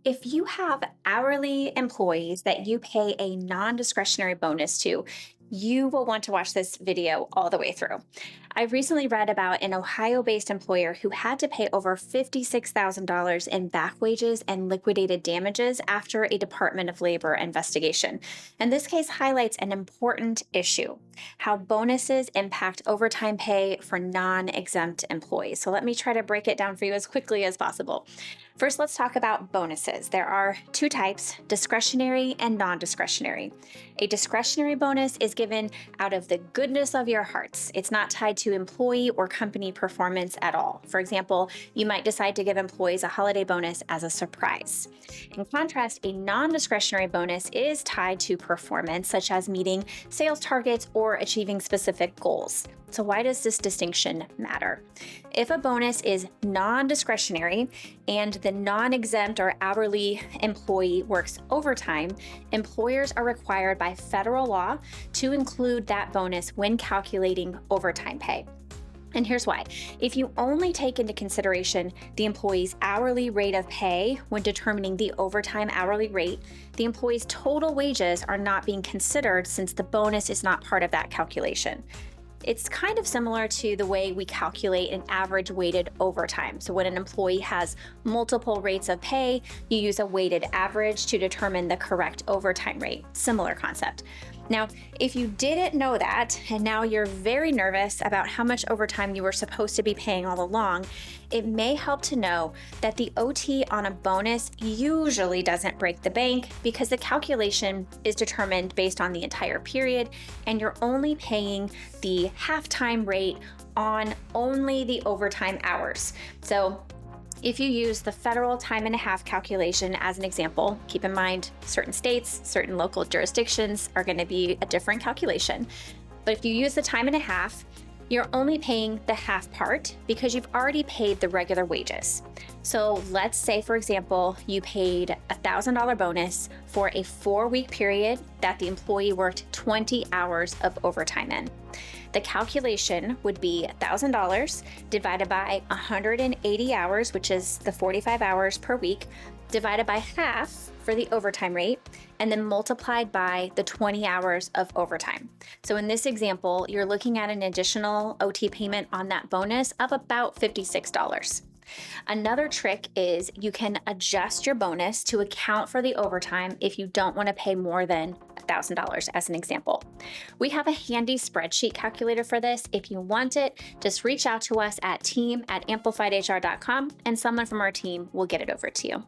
If you have hourly employees that you pay a non discretionary bonus to, you will want to watch this video all the way through. I recently read about an Ohio based employer who had to pay over $56,000 in back wages and liquidated damages after a Department of Labor investigation. And this case highlights an important issue: how bonuses impact overtime pay for non exempt employees. So let me try to break it down for you as quickly as possible. First, let's talk about bonuses. There are two types: discretionary and non discretionary. A discretionary bonus is given out of the goodness of your hearts. It's not tied to employee or company performance at all. For example, you might decide to give employees a holiday bonus as a surprise. In contrast, a non discretionary bonus is tied to performance, such as meeting sales targets or achieving specific goals. So, why does this distinction matter? If a bonus is non discretionary and the non exempt or hourly employee works overtime, employers are required by federal law to include that bonus when calculating overtime pay. And here's why. If you only take into consideration the employee's hourly rate of pay when determining the overtime hourly rate, the employee's total wages are not being considered since the bonus is not part of that calculation. It's kind of similar to the way we calculate an average weighted overtime. So when an employee has multiple rates of pay, you use a weighted average to determine the correct overtime rate. Similar concept. Now, if you didn't know that, and now you're very nervous about how much overtime you were supposed to be paying all along, it may help to know that the OT on a bonus usually doesn't break the bank because the calculation is determined based on the entire period, and you're only paying the halftime rate on only the overtime hours. So if you use the federal time and a half calculation as an example, keep in mind certain states, certain local jurisdictions are going to be a different calculation. But if you use the time and a half, you're only paying the half part because you've already paid the regular wages. So let's say, for example, you paid a $1,000 bonus for a 4-week period that the employee worked 20 hours of overtime in. The calculation would be $1,000 divided by 180 hours, which is the 45 hours per week, divided by half for the overtime rate, and then multiplied by the 20 hours of overtime. So in this example, you're looking at an additional OT payment on that bonus of about $56. Another trick is you can adjust your bonus to account for the overtime if you don't want to pay more than $1,000 as an example. We have a handy spreadsheet calculator for this. If you want it, just reach out to us at team@amplifiedhr.com and someone from our team will get it over to you.